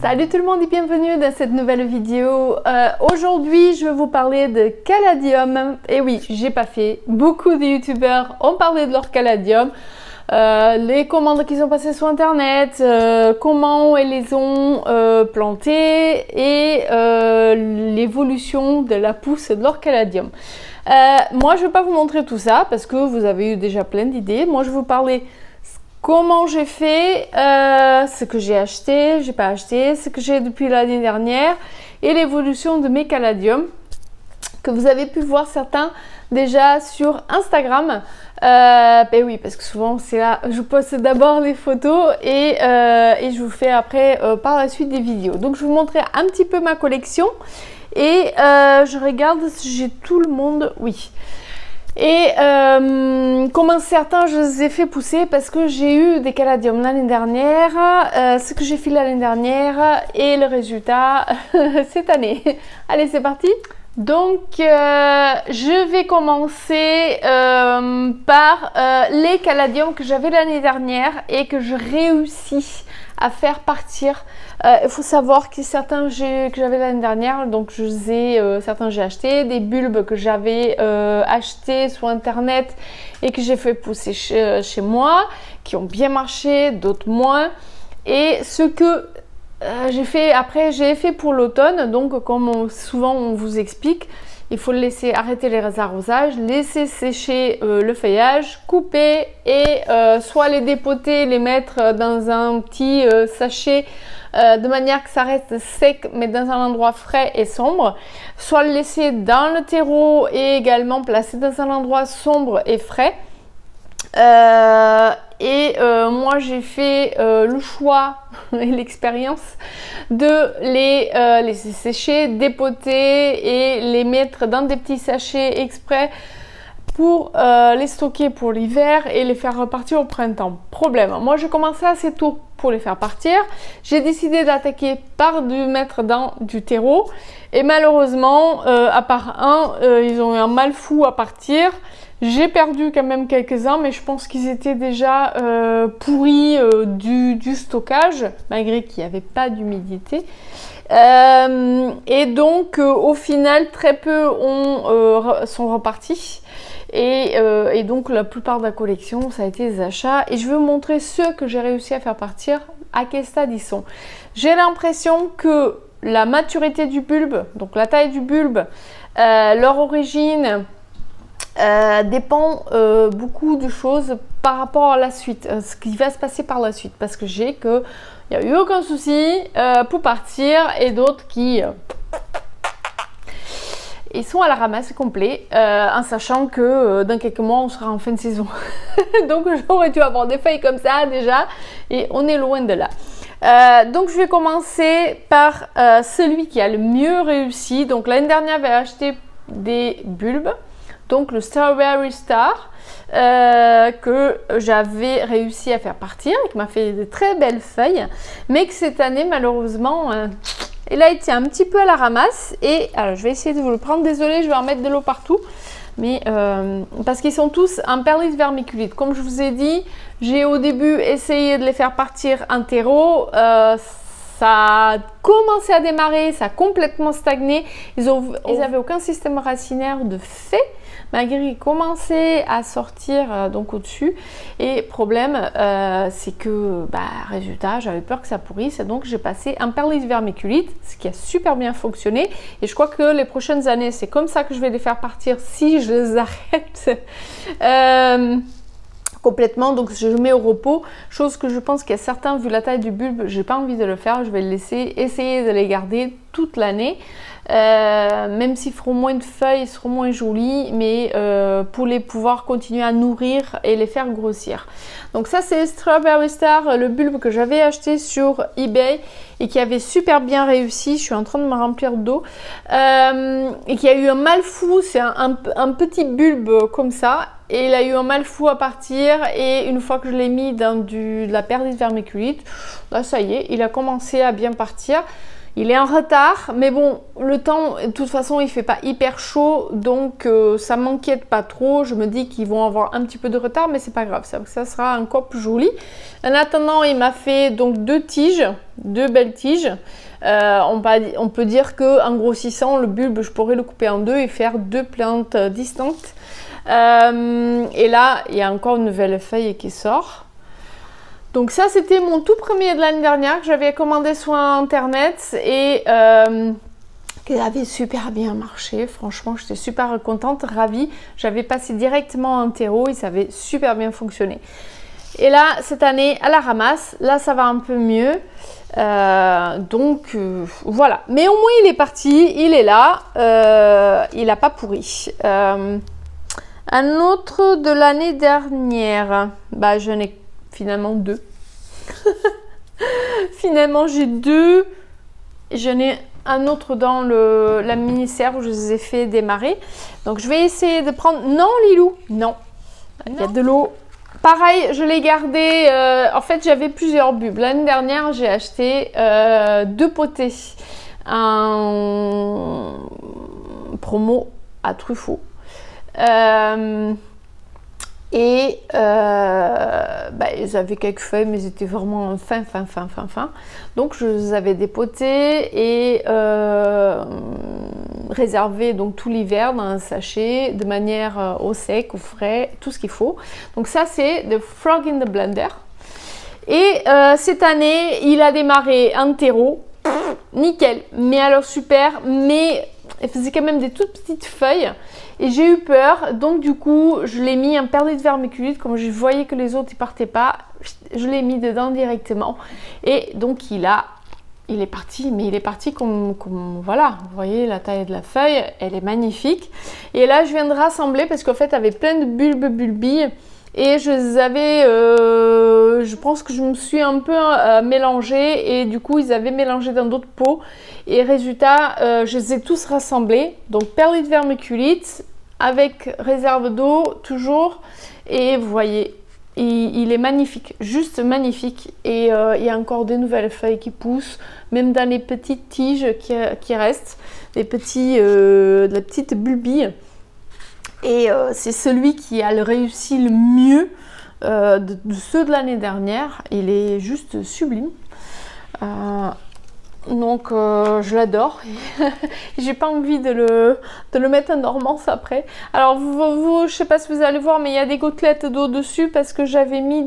Salut tout le monde et bienvenue dans cette nouvelle vidéo. Aujourd'hui je vais vous parler de caladium. Et oui, j'ai pas fait. Beaucoup de youtubeurs ont parlé de leur caladium. Les commandes qu'ils ont passées sur internet, comment elles les ont plantées et l'évolution de la pousse de leur caladium. Moi je vais pas vous montrer tout ça parce que vous avez eu déjà plein d'idées. Moi je vais vous parler comment j'ai fait, ce que j'ai acheté, j'ai pas acheté, ce que j'ai depuis l'année dernière et l'évolution de mes caladiums que vous avez pu voir certains déjà sur Instagram. Ben oui, parce que souvent c'est là, je poste d'abord les photos et je vous fais après par la suite des vidéos. Donc je vais vous montrer un petit peu ma collection et je regarde si j'ai tout le monde, oui. Et comme certains je les ai fait pousser parce que j'ai eu des caladiums l'année dernière, ce que j'ai fait l'année dernière et le résultat cette année. Allez, c'est parti. Donc je vais commencer par les caladiums que j'avais l'année dernière et que je réussis à faire partir. Il faut savoir que certains que j'avais l'année dernière, donc certains j'ai acheté, des bulbes que j'avais achetés sur internet et que j'ai fait pousser chez moi, qui ont bien marché, d'autres moins. Et ce que j'ai fait après, j'ai fait pour l'automne, donc comme souvent on vous explique, il faut laisser arrêter les arrosages, laisser sécher le feuillage, couper et soit les dépoter, les mettre dans un petit sachet de manière que ça reste sec mais dans un endroit frais et sombre, soit le laisser dans le terreau et également placer dans un endroit sombre et frais. Moi j'ai fait le choix et l'expérience de les laisser sécher, dépoter et les mettre dans des petits sachets exprès pour les stocker pour l'hiver et les faire repartir au printemps. Problème, moi j'ai commencé assez tôt pour les faire partir. J'ai décidé d'attaquer par de mettre dans du terreau et malheureusement, à part ils ont eu un mal fou à partir. J'ai perdu quand même quelques-uns, mais je pense qu'ils étaient déjà pourris du stockage, malgré qu'il n'y avait pas d'humidité. Et donc, au final, très peu sont repartis. Et donc, la plupart de la collection, ça a été des achats. Et je vais vous montrer ceux que j'ai réussi à faire partir, à quel stade ils sont. J'ai l'impression que la maturité du bulbe, donc la taille du bulbe, leur origine, dépend beaucoup de choses par rapport à la suite, ce qui va se passer par la suite, parce que il n'y a eu aucun souci pour partir et d'autres qui ils sont à la ramasse complet, en sachant que dans quelques mois on sera en fin de saison. Donc j'aurais dû avoir des feuilles comme ça déjà et on est loin de là. Donc je vais commencer par celui qui a le mieux réussi. Donc l'année dernière j'avais acheté des bulbes, donc le Strawberry Star que j'avais réussi à faire partir, qui m'a fait de très belles feuilles, mais que cette année malheureusement il a été un petit peu à la ramasse. Et alors je vais essayer de vous le prendre, désolée, je vais en mettre de l'eau partout, mais parce qu'ils sont tous en perlis vermiculite. Comme je vous ai dit, j'ai au début essayé de les faire partir en terreau, ça a commencé à démarrer, ça a complètement stagné. Ils n'avaient aucun système racinaire de fait, malgré qu'ils commençaient à sortir donc au-dessus. Et problème, c'est que, résultat, j'avais peur que ça pourrisse. Donc, j'ai passé un perlis vermiculite, ce qui a super bien fonctionné. Et je crois que les prochaines années, c'est comme ça que je vais les faire partir si je les arrête. Complètement, donc je mets au repos, chose que je pense qu'il y a certains, vu la taille du bulbe, j'ai pas envie de le faire, je vais le laisser, essayer de les garder toute l'année, même s'ils feront moins de feuilles, ils seront moins jolis, mais pour les pouvoir continuer à nourrir et les faire grossir. Donc ça c'est Strawberry Star, le bulbe que j'avais acheté sur eBay et qui avait super bien réussi. Je suis en train de me remplir d'eau et qui a eu un mal fou, c'est un petit bulbe comme ça. Et il a eu un mal fou à partir et une fois que je l'ai mis dans de la perlite vermiculite, là ça y est, il a commencé à bien partir. il est en retard, mais bon, le temps, de toute façon, il fait pas hyper chaud, donc ça m'inquiète pas trop. Je me dis qu'ils vont avoir un petit peu de retard, mais c'est pas grave, ça sera encore plus joli. En attendant, il m'a fait donc deux belles tiges. On peut dire qu'en grossissant le bulbe, je pourrais le couper en deux et faire deux plantes distantes. Et là, il y a encore une nouvelle feuille qui sort. Donc ça, c'était mon tout premier de l'année dernière que j'avais commandé sur internet et qui avait super bien marché. Franchement, j'étais super contente, ravie. J'avais passé directement en terreau et ça avait super bien fonctionné. Et là, cette année, à la ramasse, là, ça va un peu mieux. Voilà. Mais au moins, il est parti, il est là. Il n'a pas pourri. Un autre de l'année dernière, bah, je n'ai finalement deux. Finalement, j'ai deux. J'en ai un autre dans la mini-serre où je les ai fait démarrer. Donc, je vais essayer de prendre... Non, Lilou, non. Il y a de l'eau. Pareil, je l'ai gardé. En fait, j'avais plusieurs bulbes. L'année dernière, j'ai acheté deux potées en promo à Truffaut. Ils avaient quelques feuilles, mais ils étaient vraiment fin. Donc je les avais dépotés et réservés donc tout l'hiver dans un sachet de manière au sec, au frais, tout ce qu'il faut. Donc ça c'est The Frog in the Blender. Et cette année il a démarré en terreau, nickel, mais alors super, mais il faisait quand même des toutes petites feuilles. Et j'ai eu peur, donc du coup, je l'ai mis en perlé de vermiculite. Comme je voyais que les autres ne partaient pas, je l'ai mis dedans directement. Et donc, il est parti, mais il est parti comme voilà. Vous voyez la taille de la feuille, elle est magnifique. Et là, je viens de rassembler parce qu'en fait, il y avait plein de bulbilles. Et je les avais, je pense que je me suis un peu mélangée et du coup ils avaient mélangé dans d'autres pots et résultat je les ai tous rassemblés, donc perlite vermiculite avec réserve d'eau toujours et vous voyez il est magnifique, juste magnifique et il y a encore des nouvelles feuilles qui poussent, même dans les petites tiges qui restent, de la petite bulbille. Et c'est celui qui a réussi le mieux de ceux de l'année dernière. Il est juste sublime. Je l'adore. J'ai pas envie de le mettre en dormance après. Alors je sais pas si vous allez voir, mais il y a des gouttelettes d'eau dessus parce que j'avais mis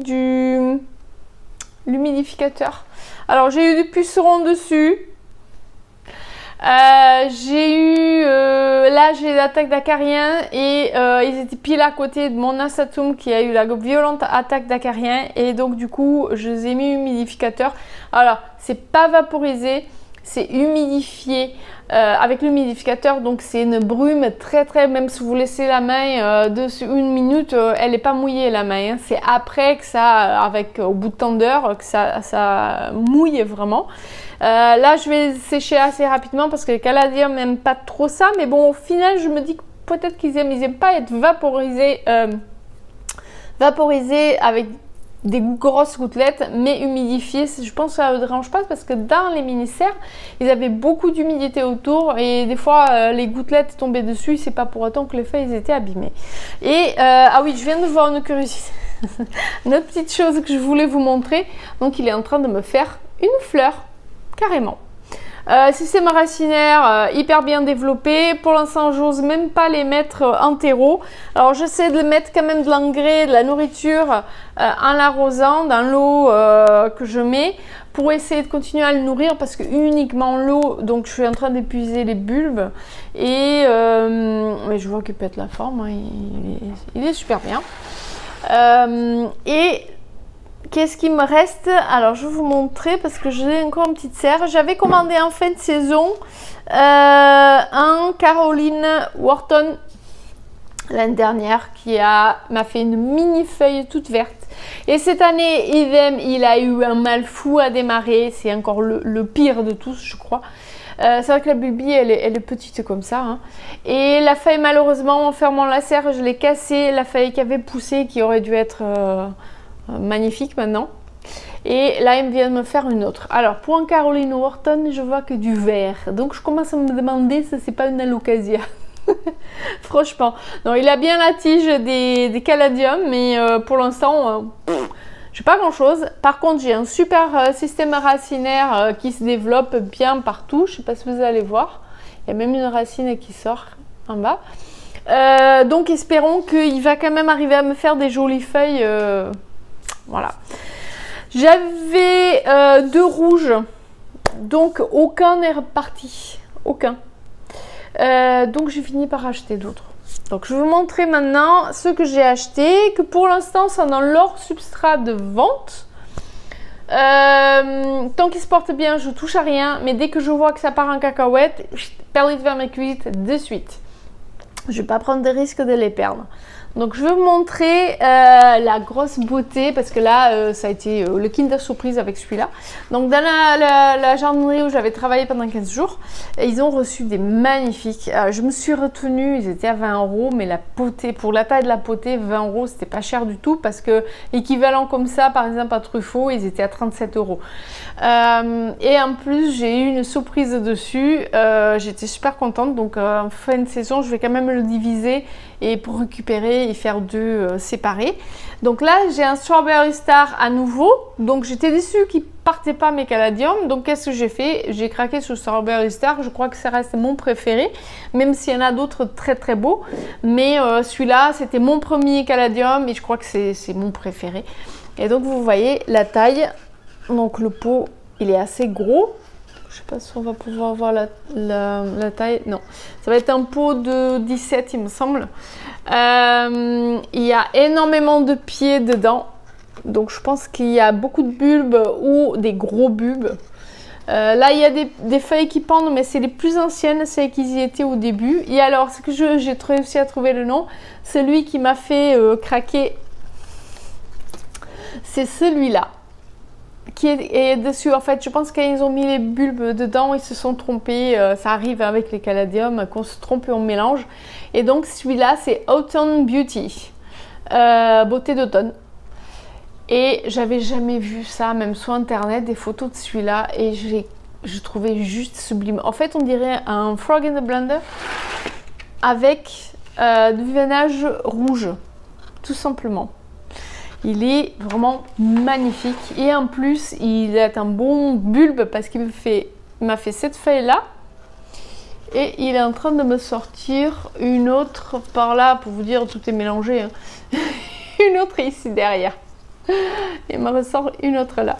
l'humidificateur. Alors j'ai eu du puceron dessus. Là j'ai l'attaque d'acariens et ils étaient pile à côté de mon Asatum qui a eu la violente attaque d'acariens et donc du coup je les ai mis humidificateur. Alors c'est pas vaporisé, c'est humidifié avec l'humidificateur, donc c'est une brume très même si vous laissez la main dessus une minute, elle n'est pas mouillée la main, hein. C'est après que ça, au bout de tant d'heures, que ça mouille vraiment. Là je vais sécher assez rapidement parce que les caladiums n'aiment pas trop ça, mais bon au final je me dis que peut-être qu'ils aiment pas être vaporisés avec des grosses gouttelettes, mais humidifiées. Je pense que ça ne dérange pas parce que dans les mini-serres ils avaient beaucoup d'humidité autour et des fois les gouttelettes tombaient dessus, c'est pas pour autant que les feuilles étaient abîmées. Et ah oui, je viens de voir une curiosité une autre petite chose que je voulais vous montrer. Donc il est en train de me faire une fleur. Carrément. Système racinaire hyper bien développé. Pour l'instant, j'ose même pas les mettre en terreau. Alors, j'essaie de mettre quand même de l'engrais, de la nourriture en l'arrosant dans l'eau que je mets pour essayer de continuer à le nourrir parce que uniquement l'eau, donc je suis en train d'épuiser les bulbes et mais je vois qu'il pète la forme. Hein, il est super bien. Et qu'est-ce qui me reste? Alors, je vais vous montrer parce que j'ai encore une petite serre. J'avais commandé en fin de saison un Caroline Wharton l'année dernière qui m'a fait une mini feuille toute verte. Et cette année, il a eu un mal fou à démarrer. C'est encore le pire de tous, je crois. C'est vrai que la bulbille, elle est petite comme ça. Hein. Et la feuille, malheureusement, en fermant la serre, je l'ai cassée. La feuille qui avait poussé, qui aurait dû être... magnifique maintenant Et là, il vient de me faire une autre. Alors, pour un Caroline Wharton, je vois que du vert. Donc, je commence à me demander si c'est pas une Alocasia. Franchement. Non, il a bien la tige des caladiums, mais pour l'instant, j'ai pas grand chose. Par contre, j'ai un super système racinaire qui se développe bien partout. Je sais pas si vous allez voir. Il y a même une racine qui sort en bas. Donc, espérons qu'il va quand même arriver à me faire des jolies feuilles. Voilà. J'avais 2 rouges, donc aucun n'est reparti, aucun. Donc j'ai fini par acheter d'autres. Donc je vais vous montrer maintenant ce que j'ai acheté, que pour l'instant c'est dans leur substrat de vente. Tant qu'il se porte bien, je touche à rien, mais dès que je vois que ça part en cacahuète, perles de vermiculite de suite. Je ne vais pas prendre de risque de les perdre. Donc je vais vous montrer la grosse beauté parce que là ça a été le Kinder Surprise avec celui-là. Donc dans la jardinerie où j'avais travaillé pendant 15 jours, ils ont reçu des magnifiques. Je me suis retenue, ils étaient à 20 €, mais la potée, pour la taille de la potée, 20 € c'était pas cher du tout parce que équivalent comme ça, par exemple à Truffaut, ils étaient à 37 €. Et en plus j'ai eu une surprise dessus, j'étais super contente. Donc en fin de saison je vais quand même le diviser et pour récupérer et faire 2 séparés. Donc là j'ai un Strawberry Star à nouveau, donc j'étais déçue qu'il partait pas mes caladiums. Donc qu'est-ce que j'ai fait? J'ai craqué sur Strawberry Star, je crois que ça reste mon préféré, même s'il y en a d'autres très très beaux, mais celui-là c'était mon premier caladium et je crois que c'est mon préféré. Et donc vous voyez la taille, donc le pot il est assez gros. Je sais pas si on va pouvoir voir la taille. Non, ça va être un pot de 17 il me semble. Il y a énormément de pieds dedans. Donc je pense qu'il y a beaucoup de bulbes ou des gros bulbes. Là il y a des feuilles qui pendent, mais c'est les plus anciennes, celles qui y étaient au début. Et alors ce que j'ai réussi à trouver le nom, celui qui m'a fait craquer, c'est celui-là. Qui est dessus. En fait, je pense qu'ils ont mis les bulbes dedans, ils se sont trompés. Ça arrive avec les caladiums qu'on se trompe et on mélange. Et donc celui-là c'est Autumn Beauty, beauté d'automne. Et j'avais jamais vu ça, même sur internet, des photos de celui-là, et je trouvais juste sublime. En fait, on dirait un Frog in the Blender avec du veinage rouge, tout simplement. Il est vraiment magnifique et en plus il est un bon bulbe parce qu'il m'a fait cette feuille là et il est en train de me sortir une autre par là, pour vous dire tout est mélangé, hein. Une autre ici derrière, il me ressort une autre là.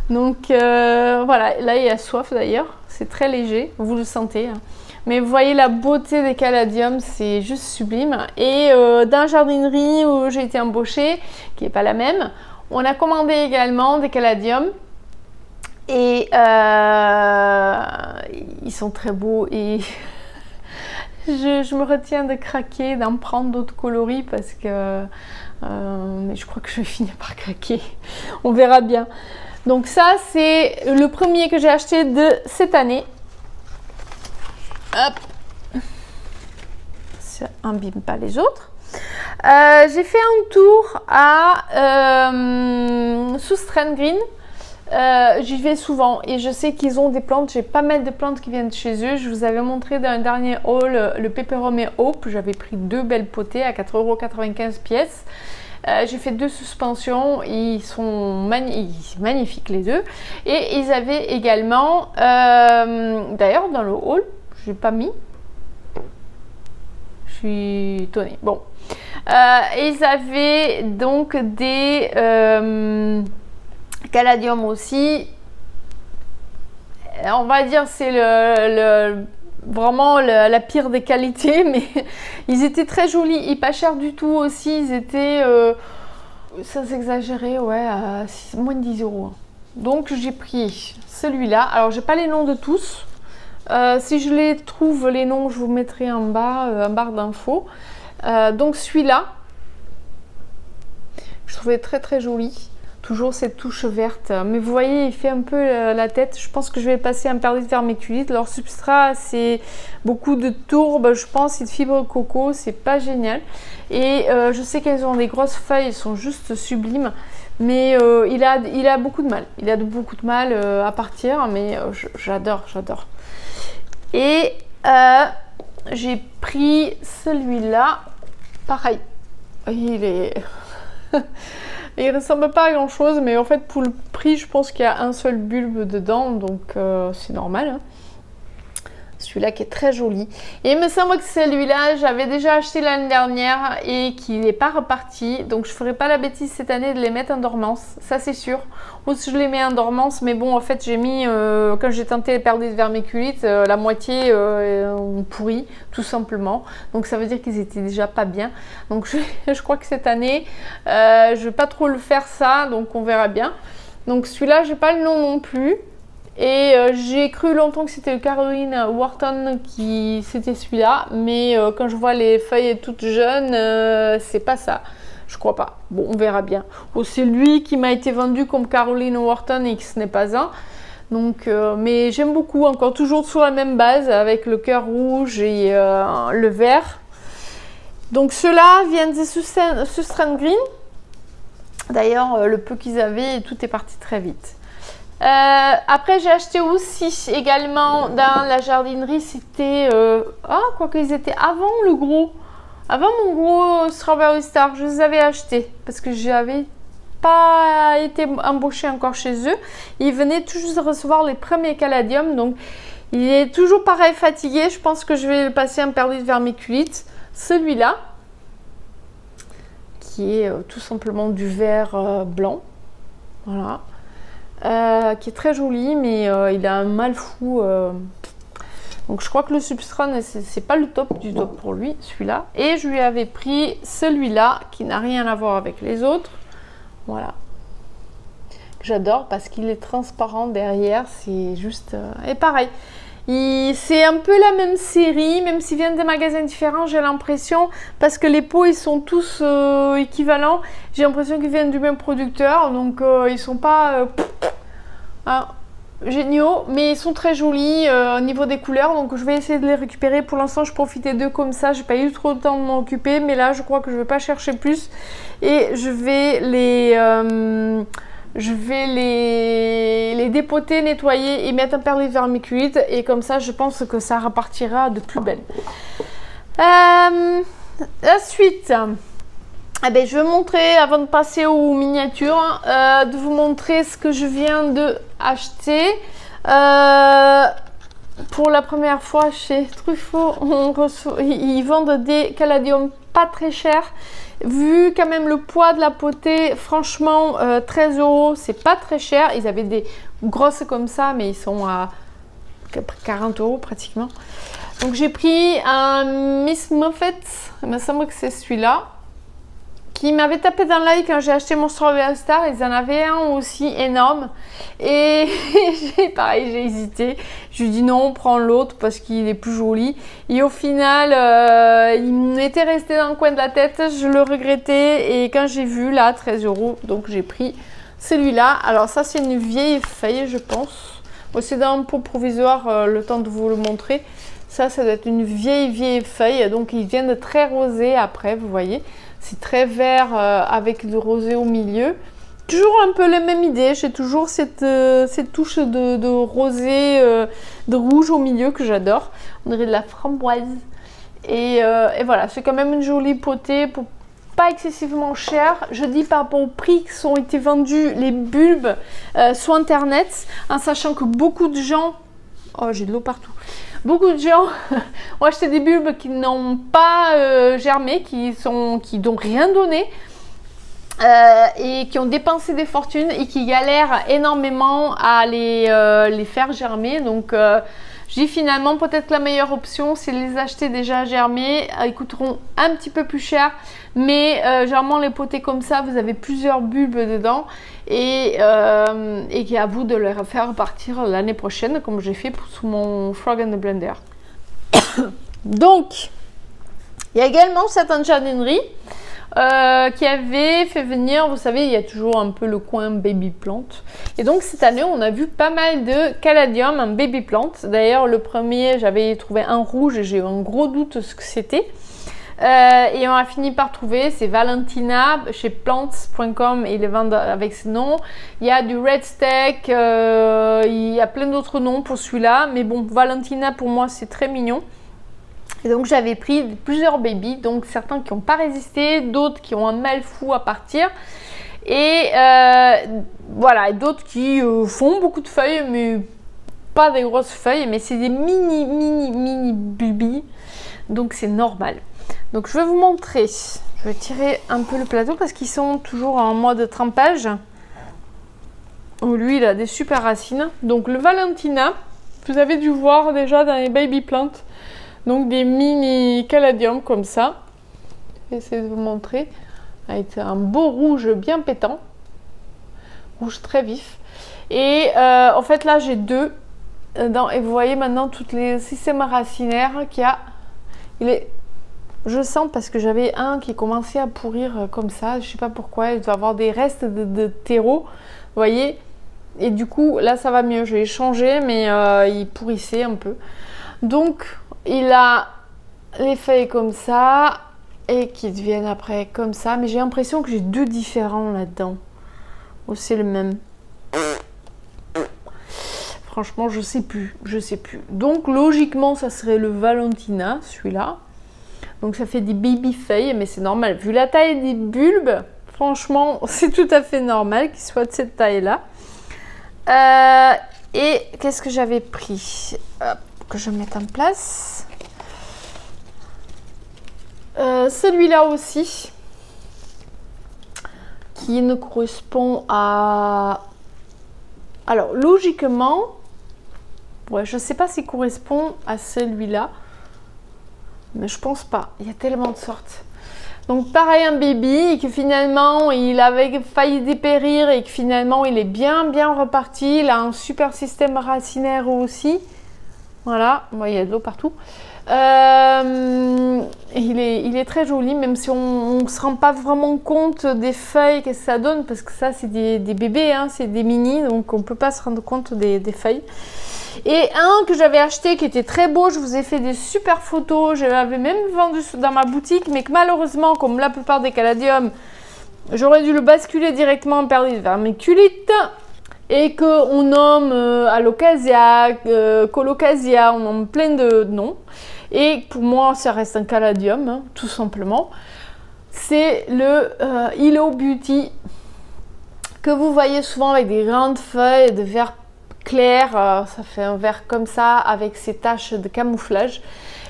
Donc voilà, là il y a soif d'ailleurs, c'est très léger, vous le sentez, hein. Mais vous voyez la beauté des caladiums, c'est juste sublime. Et dans la jardinerie où j'ai été embauchée, qui n'est pas la même, on a commandé également des caladiums. Et ils sont très beaux et je me retiens de craquer, d'en prendre d'autres coloris parce que mais je crois que je vais finir par craquer. On verra bien. Donc ça, c'est le premier que j'ai acheté de cette année. Hop, ça n'abîme pas les autres. J'ai fait un tour à Southern Green. J'y vais souvent et je sais qu'ils ont des plantes. J'ai pas mal de plantes qui viennent de chez eux. Je vous avais montré dans un dernier haul le Peperum et Hope. J'avais pris 2 belles potées à 4,95 € pièce. J'ai fait 2 suspensions, ils sont magnifiques les deux. Et ils avaient également, d'ailleurs dans le haul, je n'ai pas mis, je suis étonnée. Bon, ils avaient donc des caladiums aussi. On va dire c'est vraiment la pire des qualités, mais ils étaient très jolis et pas chers du tout aussi. Ils étaient, sans exagérer, ouais, à moins de 10 €. Donc j'ai pris celui-là. Alors j'ai pas les noms de tous. Si je les trouve, les noms, je vous mettrai en bas, en barre d'infos. Donc celui-là, je trouvais très très joli. Toujours cette touche verte, mais vous voyez il fait un peu la tête. Je pense que je vais passer un perlit de vermiculite. Leur substrat c'est beaucoup de tourbe, je pense, c'est de fibre coco, c'est pas génial. Et je sais qu'elles ont des grosses feuilles, elles sont juste sublimes, Mais il a beaucoup de mal. Il a beaucoup de mal à partir, mais j'adore, j'adore. Et j'ai pris celui-là. Pareil. Il est... il ressemble pas à grand chose, mais en fait pour le prix je pense qu'il y a un seul bulbe dedans, donc c'est normal, hein. Celui-là qui est très joli. Et il me semble que celui-là j'avais déjà acheté l'année dernière et qu'il n'est pas reparti, donc je ferai pas la bêtise cette année de les mettre en dormance, ça c'est sûr. Ou si je les mets en dormance, mais bon en fait j'ai mis, quand j'ai tenté les perles de vermiculite, la moitié pourrie tout simplement, donc ça veut dire qu'ils étaient déjà pas bien. Donc je crois que cette année je vais pas trop le faire ça, donc on verra bien. Donc celui-là j'ai pas le nom non plus. Et j'ai cru longtemps que c'était le Caroline Wharton qui c'était celui-là, mais quand je vois les feuilles toutes jeunes, c'est pas ça. Je crois pas. Bon, on verra bien. Ou c'est lui qui m'a été vendu comme Caroline Wharton et que ce n'est pas un. Donc, mais j'aime beaucoup, encore toujours sur la même base avec le cœur rouge et le vert. Donc ceux-là viennent de Sustrand Green. D'ailleurs, le peu qu'ils avaient, tout est parti très vite. Après j'ai acheté aussi également dans la jardinerie, c'était quoi qu'ils étaient avant le gros, avant mon gros Strawberry Star, je les avais achetés parce que j'avais pas été embauchée encore chez eux. Ils venaient tout juste de recevoir les premiers caladiums, donc il est toujours pareil fatigué. Je pense que je vais le passer en perlit de vermiculite, celui-là qui est tout simplement du vert blanc, voilà. Qui est très joli, mais il a un mal fou. Donc je crois que le substrat, c'est pas le top du top pour lui, celui-là. Et je lui avais pris celui-là, qui n'a rien à voir avec les autres. Voilà. J'adore parce qu'il est transparent derrière, c'est juste... Et pareil, c'est un peu la même série, même s'ils viennent des magasins différents, j'ai l'impression, parce que les pots, ils sont tous équivalents. J'ai l'impression qu'ils viennent du même producteur, donc ils sont pas... géniaux, mais ils sont très jolis au niveau des couleurs, donc je vais essayer de les récupérer. Pour l'instant je profitais d'eux comme ça, j'ai pas eu trop de temps de m'en occuper, mais là je crois que je vais pas chercher plus et je vais les dépoter, nettoyer et mettre un perlit de vermiculite, et comme ça je pense que ça repartira de plus belle. Ensuite, je vais montrer, avant de passer aux miniatures, de vous montrer ce que je viens de acheter. Pour la première fois chez Truffaut, ils vendent des caladiums pas très chers. Vu quand même le poids de la potée, franchement 13 €, c'est pas très cher. Ils avaient des grosses comme ça, mais ils sont à 40 € pratiquement. Donc j'ai pris un Miss Muffet, il me semble que c'est celui-là, qui m'avait tapé dans l'œil quand j'ai acheté mon Strawberry Star. Ils en avaient un aussi énorme et pareil, j'ai hésité. Je lui ai dit non, prends l'autre parce qu'il est plus joli. Et au final, il m'était resté dans le coin de la tête. Je le regrettais et quand j'ai vu là 13 €, donc j'ai pris celui-là. Alors ça, c'est une vieille feuille, je pense. Bon, c'est dans un pot provisoire, le temps de vous le montrer. Ça doit être une vieille feuille. Donc ils viennent de très rosé après, vous voyez. C'est très vert avec du rosé au milieu. Toujours un peu la même idée. J'ai toujours cette touche de rosé, de rouge au milieu que j'adore. On dirait de la framboise. Et voilà, c'est quand même une jolie potée pour pas excessivement cher. Je dis par rapport au prix qui ont été vendus les bulbes sur internet, en sachant que beaucoup de gens... Oh, j'ai de l'eau partout. Beaucoup de gens ont acheté des bulbes qui n'ont pas germé, qui n'ont rien donné et qui ont dépensé des fortunes et qui galèrent énormément à les faire germer. Donc je dis finalement peut-être que la meilleure option c'est de les acheter déjà germés. Ils coûteront un petit peu plus cher, mais généralement les potées comme ça, vous avez plusieurs bulbes dedans et qui à vous de les faire partir l'année prochaine, comme j'ai fait sous mon Frog and the Blender. Donc il y a également cette jardinerie qui avait fait venir, vous savez, il y a toujours un peu le coin baby plant. Et donc cette année, on a vu pas mal de caladium en baby plant. D'ailleurs, le premier, j'avais trouvé un rouge et j'ai eu un gros doute ce que c'était. Et on a fini par trouver, c'est Valentina chez plants.com et ils les vendent avec ce nom. Il y a du Red Steak, il y a plein d'autres noms pour celui-là, mais bon, Valentina pour moi c'est très mignon. Et donc j'avais pris plusieurs babies, donc certains qui n'ont pas résisté, d'autres qui ont un mal fou à partir. Et voilà, d'autres qui font beaucoup de feuilles, mais pas des grosses feuilles, mais c'est des mini bubis, donc c'est normal. Donc je vais vous montrer, je vais tirer un peu le plateau parce qu'ils sont toujours en mode trempage. Lui il a des super racines. Donc le Valentina, vous avez dû voir déjà dans les baby plants, donc des mini caladiums comme ça. Je vais essayer de vous montrer, avec un beau rouge bien pétant, rouge très vif. Et en fait là j'ai deux, et vous voyez maintenant tous les systèmes racinaires qu'il y a. Je sens parce que j'avais un qui commençait à pourrir comme ça, je sais pas pourquoi, il doit avoir des restes de terreau, vous voyez, et du coup là ça va mieux, je l'ai changé mais il pourrissait un peu. Donc il a les feuilles comme ça et qui deviennent après comme ça, mais j'ai l'impression que j'ai deux différents là-dedans, ou c'est le même. Franchement je sais plus. Donc logiquement ça serait le Valentina, celui-là. Donc ça fait des baby feuilles, mais c'est normal. Vu la taille des bulbes, franchement, c'est tout à fait normal qu'ils soient de cette taille-là. Et qu'est-ce que j'avais pris? Hop, que je mette en place. Celui-là aussi, qui ne correspond à... Alors, logiquement, ouais, je ne sais pas s'il correspond à celui-là. Mais je pense pas, il y a tellement de sortes. Donc pareil, un baby et que finalement il avait failli dépérir et que finalement il est bien reparti. Il a un super système racinaire aussi. Voilà, bon, il y a de l'eau partout. Il est très joli, même si on ne se rend pas vraiment compte des feuilles que ça donne, parce que ça c'est des bébés, hein, c'est des mini, donc on ne peut pas se rendre compte des feuilles. Et un que j'avais acheté qui était très beau, je vous ai fait des super photos, je l'avais même vendu dans ma boutique, mais que malheureusement, comme la plupart des caladiums, j'aurais dû le basculer directement en perlite vermiculite, et qu'on nomme alocasia, colocasia, on nomme plein de noms. Et pour moi, ça reste un caladium, hein, tout simplement. C'est le Hello Beauty, que vous voyez souvent avec des grandes feuilles de vert clair, ça fait un vert comme ça avec ses taches de camouflage,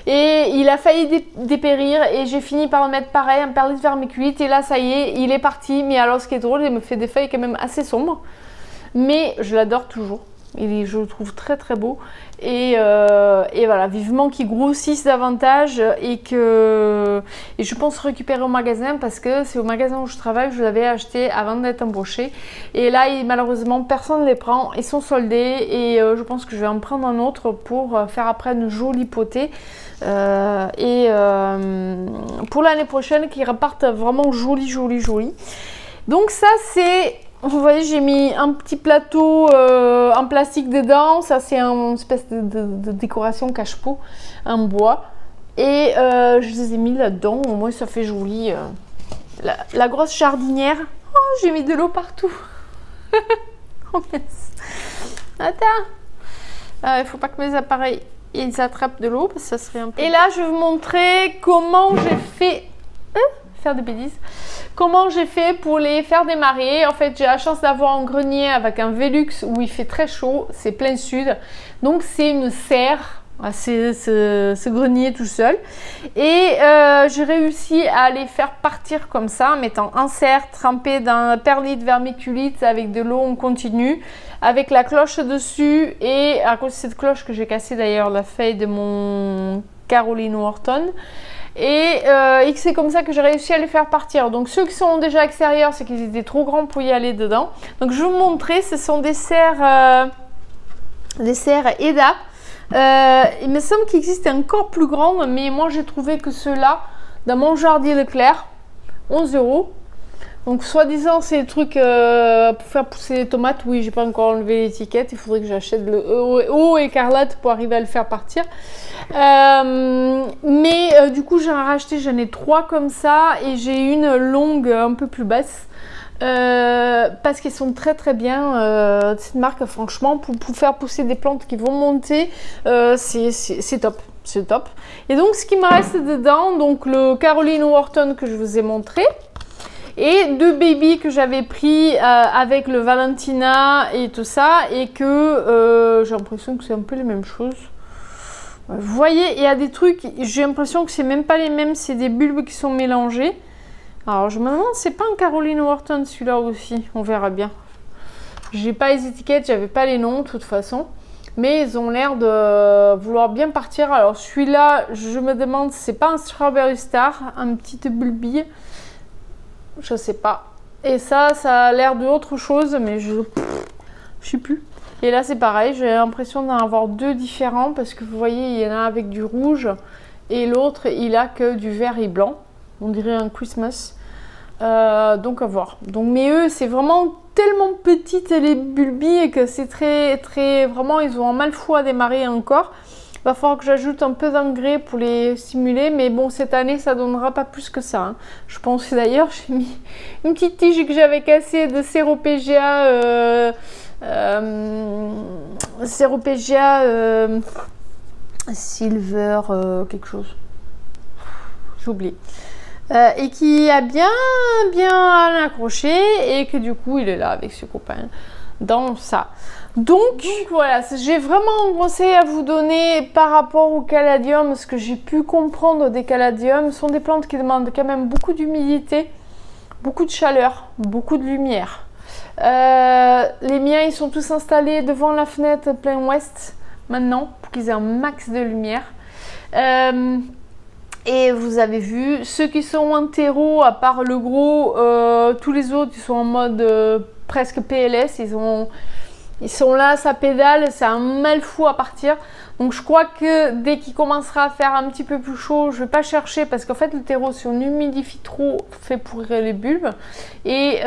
et il a failli dépérir et j'ai fini par le mettre pareil en perlite vermiculite, et là ça y est, il est parti. Mais alors ce qui est drôle, il me fait des feuilles quand même assez sombres, mais je l'adore toujours, je le trouve très très beau, et voilà, vivement qu'il grossisse davantage et je pense récupérer au magasin, parce que c'est au magasin où je travaille, je l'avais acheté avant d'être embauché, et là malheureusement personne ne les prend, ils sont soldés, et je pense que je vais en prendre un autre pour faire après une jolie potée, pour l'année prochaine qu'ils repartent vraiment joli. Donc ça c'est... Vous voyez, j'ai mis un petit plateau en plastique dedans. Ça, c'est une espèce de décoration cache-pot en bois. Et je les ai mis là-dedans. Au moins, ça fait joli. La grosse jardinière. Oh, j'ai mis de l'eau partout. Oh, mince. Attends. Il ne faut pas que mes appareils ils attrapent de l'eau, parce que ça serait un peu... Et là, je vais vous montrer comment j'ai fait... faire des bêtises. Comment j'ai fait pour les faire démarrer. En fait, j'ai la chance d'avoir un grenier avec un Velux où il fait très chaud, c'est plein sud, donc c'est une serre, ce grenier tout seul, et j'ai réussi à les faire partir comme ça en mettant un serre trempé dans la perlite vermiculite avec de l'eau en continu, avec la cloche dessus, et à cause de cette cloche que j'ai cassé d'ailleurs la feuille de mon Caroline Wharton. Et c'est comme ça que j'ai réussi à les faire partir. Donc ceux qui sont déjà extérieurs, c'est qu'ils étaient trop grands pour y aller dedans. Donc je vais vous montrer, ce sont des serres EDA. Il me semble qu'il existe encore plus grandes, mais moi j'ai trouvé que ceux-là, dans mon jardin Leclerc, 11 €. Donc soi-disant c'est des trucs pour faire pousser les tomates. Oui, j'ai pas encore enlevé l'étiquette, il faudrait que j'achète le eau écarlate pour arriver à le faire partir. Du coup j'en ai racheté, j'en ai 3 comme ça et j'ai une longue un peu plus basse. Parce qu'ils sont très très bien, cette marque franchement pour faire pousser des plantes qui vont monter, c'est top. C'est top. Et donc ce qui me reste dedans, donc le Caroline Wharton que je vous ai montré et 2 baby que j'avais pris avec le Valentina et tout ça et que j'ai l'impression que c'est un peu les mêmes choses. Vous voyez, il y a des trucs, j'ai l'impression que c'est même pas les mêmes, c'est des bulbes qui sont mélangés. Alors je me demande, c'est pas un Caroline Wharton celui-là aussi, on verra bien. J'ai pas les étiquettes, j'avais pas les noms de toute façon. Mais ils ont l'air de vouloir bien partir. Alors celui-là, je me demande, c'est pas un Strawberry Star, un petit bulbille. Je sais pas. Et ça a l'air de autre chose, mais je sais plus. Et là c'est pareil, j'ai l'impression d'en avoir 2 différents parce que vous voyez, il y en a avec du rouge et l'autre il a que du vert et blanc. On dirait un Christmas. Donc à voir. Donc mais eux c'est vraiment tellement petites les bulbilles que c'est très vraiment ils ont un mal fou à démarrer encore. Il va falloir que j'ajoute un peu d'engrais pour les stimuler, mais bon cette année ça donnera pas plus que ça. Hein. Je pense d'ailleurs j'ai mis une petite tige que j'avais cassée de Ceropegia Silver quelque chose. J'ai oublié. Et qui a bien accroché et que du coup il est là avec ses copains dans ça. Donc voilà, j'ai vraiment un conseil à vous donner par rapport au caladium. Ce que j'ai pu comprendre des caladiums sont des plantes qui demandent quand même beaucoup d'humidité, beaucoup de chaleur, beaucoup de lumière. Les miens ils sont tous installés devant la fenêtre plein ouest maintenant pour qu'ils aient un max de lumière. Et vous avez vu, ceux qui sont en terreau, à part le gros, tous les autres ils sont en mode presque PLS, ils sont là, ça pédale, c'est un mal fou à partir. Donc je crois que dès qu'il commencera à faire un petit peu plus chaud, je vais pas chercher parce qu'en fait le terreau, si on humidifie trop, fait pourrir les bulbes. Et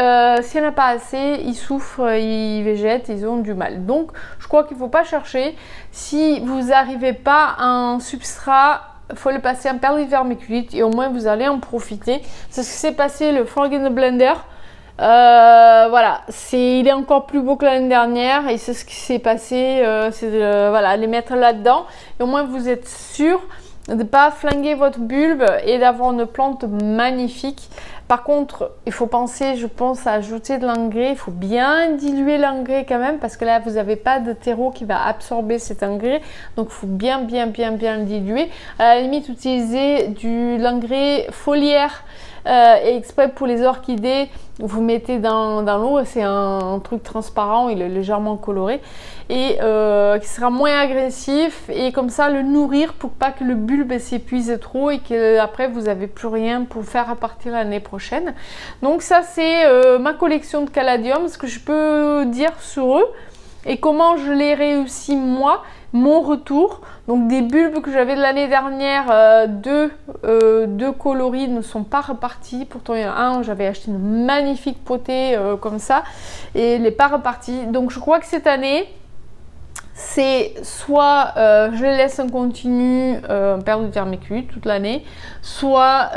s'il n'y en a pas assez, ils souffrent, ils végètent, ils ont du mal. Donc je crois qu'il faut pas chercher. Si vous n'arrivez pas à un substrat, il faut le passer en perle vermiculite et au moins vous allez en profiter. C'est ce qui s'est passé le Frog in the Blender. Voilà, il est encore plus beau que l'année dernière et c'est ce qui s'est passé. C'est voilà, les mettre là-dedans et au moins vous êtes sûr de ne pas flinguer votre bulbe et d'avoir une plante magnifique. Par contre, il faut penser, je pense, à ajouter de l'engrais. Il faut bien diluer l'engrais quand même parce que là, vous n'avez pas de terreau qui va absorber cet engrais. Donc, il faut bien le diluer. À la limite, utiliser de l'engrais foliaire et exprès pour les orchidées. Vous mettez dans l'eau, c'est un truc transparent, il est légèrement coloré et qui sera moins agressif et comme ça le nourrir pour pas que le bulbe s'épuise trop et que après vous n'avez plus rien pour faire repartir l'année prochaine. Donc ça c'est ma collection de caladium, ce que je peux dire sur eux et comment je l'ai réussi moi, mon retour. Donc des bulbes que j'avais de l'année dernière, deux coloris ne sont pas repartis. Pourtant il y en a un, j'avais acheté une magnifique potée comme ça et il n'est pas reparti. Donc je crois que cette année, c'est soit je les laisse en continu perle de vermiculite toute l'année, soit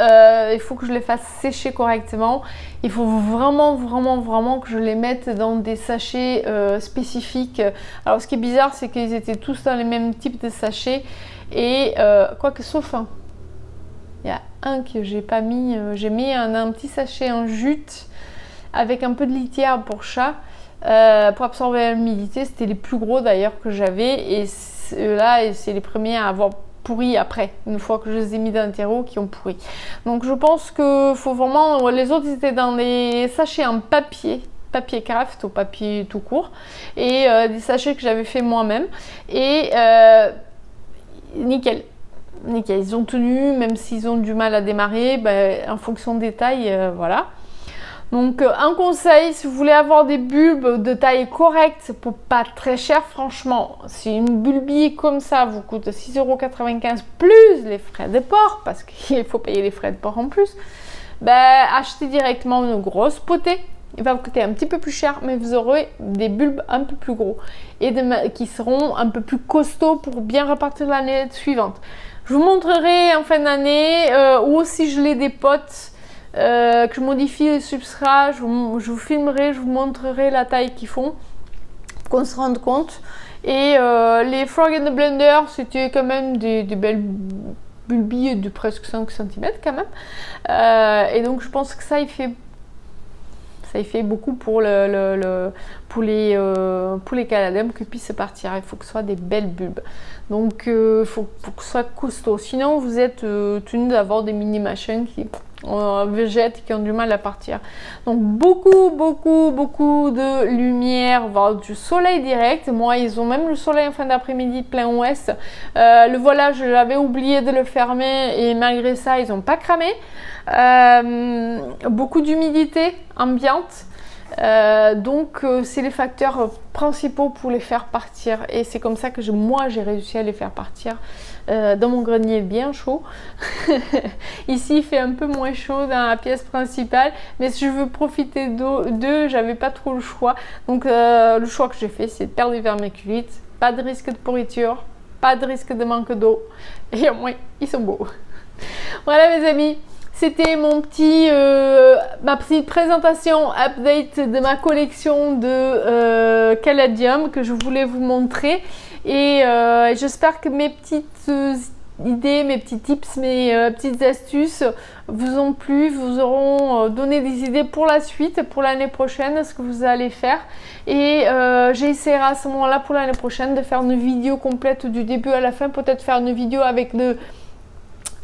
il faut que je les fasse sécher correctement. Il faut vraiment que je les mette dans des sachets spécifiques. Alors ce qui est bizarre, c'est qu'ils étaient tous dans les mêmes types de sachets et quoique sauf un. Il y a un que j'ai pas mis, j'ai mis un petit sachet en jute avec un peu de litière pour chat. Pour absorber l'humidité, c'était les plus gros d'ailleurs que j'avais et là c'est les premiers à avoir pourri après, une fois que je les ai mis dans le terreau qui ont pourri. Donc je pense que faut vraiment, les autres étaient dans des sachets en papier craft ou papier tout court et des sachets que j'avais fait moi-même et nickel, ils ont tenu même s'ils ont du mal à démarrer, en fonction des tailles, voilà. Donc un conseil, si vous voulez avoir des bulbes de taille correcte pour pas très cher, franchement, si une bulbille comme ça vous coûte 6,95 € plus les frais de port, parce qu'il faut payer les frais de port en plus, achetez directement une grosse potée. Il va vous coûter un petit peu plus cher, mais vous aurez des bulbes un peu plus gros et qui seront un peu plus costauds pour bien repartir l'année suivante. Je vous montrerai en fin d'année ou si je l'ai des potes que je modifie le substrat, je vous filmerai, je vous montrerai la taille qu'ils font pour qu'on se rende compte. Et les Frog in the Blender, c'était quand même des belles bulbilles de presque 5 cm quand même. Et donc je pense que ça il fait beaucoup pour les caladiums qui puissent partir. Il faut que ce soit des belles bulbes. Donc il faut que ce soit costaud. Sinon vous êtes tenu d'avoir des mini machins qui végètent et qui ont du mal à partir. Donc beaucoup de lumière, voire du soleil direct. Moi ils ont même le soleil en fin d'après-midi plein ouest. Le voilage, j'avais oublié de le fermer et malgré ça ils n'ont pas cramé. Beaucoup d'humidité ambiante. Donc c'est les facteurs principaux pour les faire partir et c'est comme ça que moi j'ai réussi à les faire partir dans mon grenier bien chaud. Ici il fait un peu moins chaud dans la pièce principale, mais si je veux profiter d'eux, j'avais pas trop le choix. Donc le choix que j'ai fait, c'est de perdre les vermiculites, pas de risque de pourriture, pas de risque de manque d'eau et au moins ils sont beaux. Voilà mes amis, c'était ma petite présentation update de ma collection de caladium que je voulais vous montrer. Et j'espère que mes petites idées, mes petits tips, mes petites astuces vous ont plu, vous auront donné des idées pour la suite, pour l'année prochaine, ce que vous allez faire. Et j'essaierai à ce moment-là pour l'année prochaine de faire une vidéo complète du début à la fin, peut-être faire une vidéo avec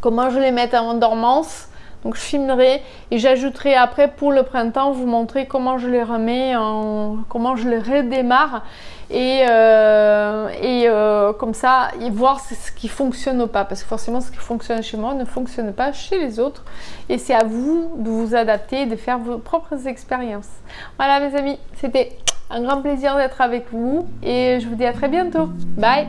comment je les mets en dormance. Donc je filmerai et j'ajouterai après pour le printemps vous montrer comment je les remets, comment je les redémarre et comme ça et voir ce qui fonctionne ou pas, parce que forcément ce qui fonctionne chez moi ne fonctionne pas chez les autres et c'est à vous de vous adapter et de faire vos propres expériences. Voilà mes amis, c'était un grand plaisir d'être avec vous et je vous dis à très bientôt. Bye.